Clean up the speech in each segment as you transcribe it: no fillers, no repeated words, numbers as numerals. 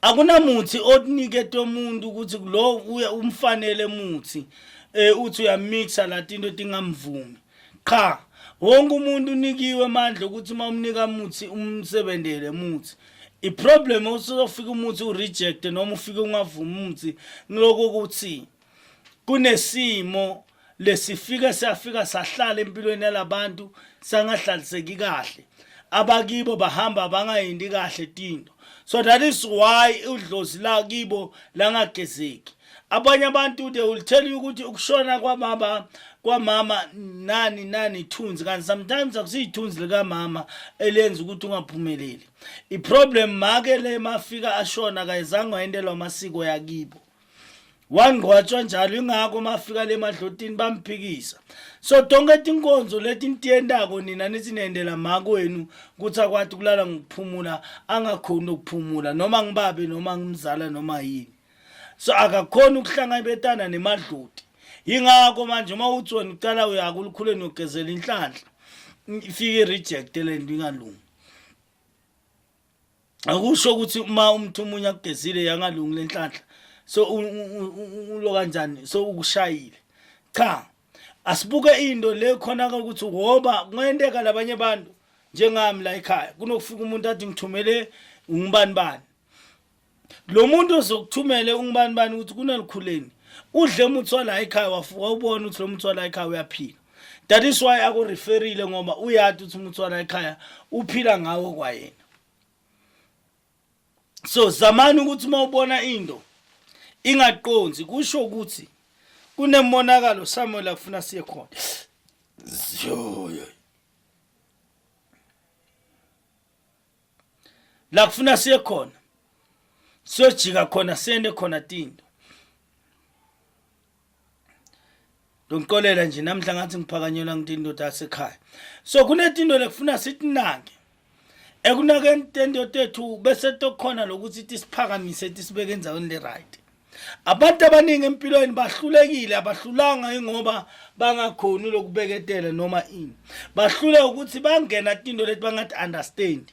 akunamuthi onikete umuntu ukuthi lo umfanele muthi uthi uyamixa latinto tingamvumi cha wonke umuntu unikiwe amandla ukuthi uma umnika muthi umsebenzele muthi iproblem usofika umuthi ureject noma ufike ungavumi umuthi ngiloko ukuthi kunesimo lesifika siyafika sahlala empilweni yalabantu sangahlaliseki kahle abakibo bahamba bangayindi kahle tinto so that is why udlozi la kibo langagezeki abanye abantu they will tell you ukuthi ukushona kwamama nani ithunzi kanti sometimes akusiyithunzi lika mama elenza ukuthi ungaphumeleli iproblem make le mafika ashona kayizange wayendelwa amasiko yakibo wangqwatshwa njalo ingakho mafika le madlotini bamphikisa so tonke tinkonzo leti ntiyendako nina nithi nendela makwenu ukuthi akwathi kulala ngokuphumula angakhona ukuphumula noma ngibabe noma ngimzala noma yini so akakhona ukuhlangabetana nemadloti ingakho manje uma uthi wena uqala uyakulukhuleni ugezela inhlanhla ifike reject le nto ingalungi akusho ukuthi uma umuntu omunye akugezile yangalungi lenhlanhla so ulo kanjani so ukushayile cha asibuke into le khona ukuthi ngoba kungayendeka labanye abantu njengami la ekhaya kunokufika umuntu athi ngithumele ungibani lo muntu ozokuthumele ungibani ukuthi kunelikhuleni udle umuthi wala ekhaya wawubona ukuthi lo muthi wala ekhaya uyaphila that is why akureferile ngoba uyathi ukuthi umuthi wala ekhaya uphila ngawo kwayena so zamani ukuthi mawubona into ingaqonzi kusho ukuthi kunemonakalo Samuel akufuna siye khona la kufuna siye khona sojika khona sende khona tinto donkolela nje namhla ngathi ngiphakanyelwa ngitinto tasekhaya so kunetinto lekufuna sithi nange ekunakeni tento tethu bese tokhona lokuthi sithi siphakamise sithi sibeke enzaweni le right abantu abaningi empilweni bahlulekile abahlulanga ngoba bangakhoni lokubeketela noma ini bahlule ukuthi bangena tinto leti bangathi understand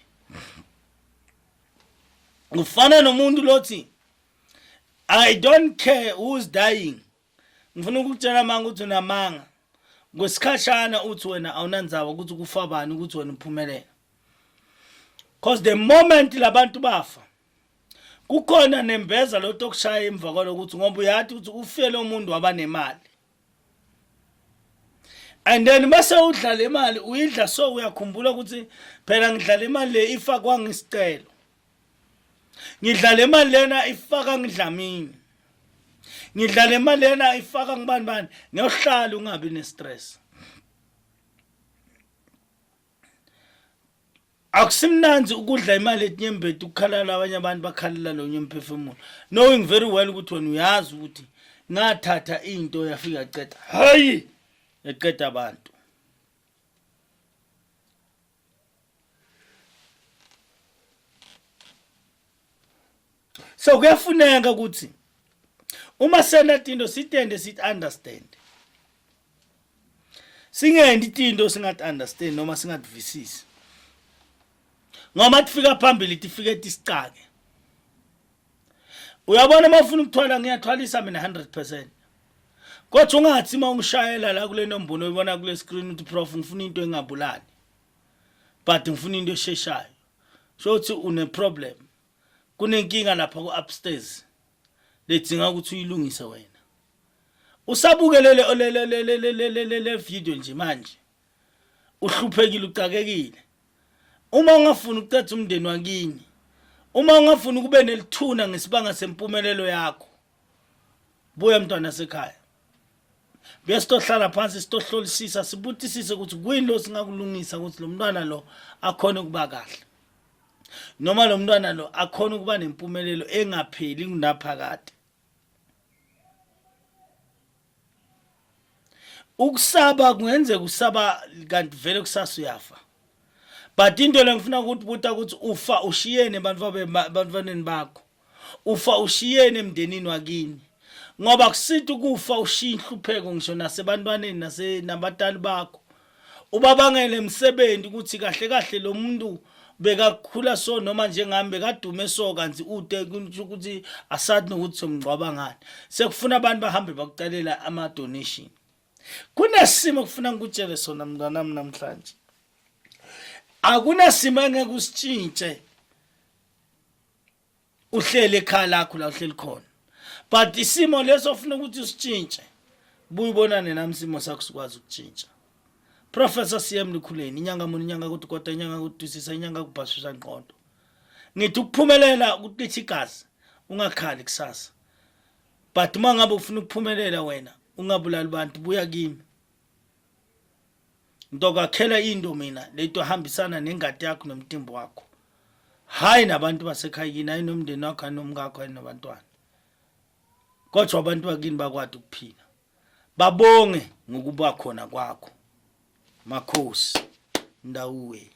ufana nomuntu lothi I don't care who's dying ngifuna ukutshela manga ukuthi unamanga ngesikhashana uthi wena awunandzaba ukuthi kufa bani ukuthi wena uphumelela because the moment labantu bafa kukhona nembeza lo tokushaya emva kwalokuthi ngoba uyathi ukuthi ufele umuntu wabanemali and then mase udlala imali uyidla so uyakhumbula ukuthi phela ngidlala imali le ifakwa ngisicelo ngidlala imali lena ifaka ngidlamini ngidlala imali lena ifaka ngibani ngiyohlala ungabi nestress akusimnanzi ukudla imali etinyembeti ukukhalala abanye abantu bakhalela lo nyemphefumulo knowing very well ukuthi wena uyazi ukuthi ngathatha into yafika eceda hayi eceda abantu so kuyafuneka ukuthi uma senathi into sitende sithi understand singendi into singathi understand noma singatvisisi ngoma tifika phambili tifike tisicake uyabona mafuna ukuthwala ngiyathwalisa mina 100% kodwa ungathi uma ungishayela la kule nombolo uyibona kule screen uthi prof ngifuna into engabulali but ngifuna into esheshayo so uthi une problem kunenkinga lapha ku upstairs ledinga ukuthi uyilungise wena usabukelele le video nje manje uhluphekile ucakekile uma ungafuna ukuthatha umndeni wakini uma ungafuna ukube nelithuna ngesibanga sempumelelo yakho buya mntwana sekhaya besitohlala phansi sitohlolisisa sibutisise ukuthi kuyini lo singakulungisa ukuthi lo mntwana lo akhona ukuba kahle noma lo mntwana lo akhona ukuba nempumelelo engapheli kunaphakade ukusaba kungenze kusaba kanti vele kusasa uyafa but into lengifuna ukuthi ukuthi ufa ushiyene bantwaneni bakho ufa ushiyene emndenini wakini ngoba kusithi ukufa ushiya inhlupheko ngisho nasebantwaneni nabatali bakho ubabangele emsebenzi ukuthi kahle kahle lo muntu bekakhula so noma njengami bekadume so kanti ude ukuthi asathi nokuthi somgcwaba ngani sekufuna abantu bahambe bakucelela ama donation. Kunesimo kufuna ngikutshele sona mntwanami namhlanje. Akunasimo engeke usitshintshe uhlele ekhaya lakho la uhleli khona. But isimo leso ufuna ukuthi usitshintshe buyibonane nami isimo sakho sikwazi ukutshintsha. Professor CM Lukhuleni inyanga muni inyanga kuthi kodwa inyanga kudusisa inyanga kubhasisa ingqondo. Ngithi ukuphumelela ukuqithi igazi ungakhali kusasa. But mangabe ufuna ukuphumelela wena ungabulali abantu buya kimi. Ntokakhela into mina leto hambisana nengadi yakho nomtimbo wakho. Hayi nabantu basekhayini hayi nomndeni wakho hayi nomngakho hayi nabantwana. Kodwa abantu bakini bakwadi ukuphila. Babonge ngokuba khona kwakho. Makhosi ndawuwe.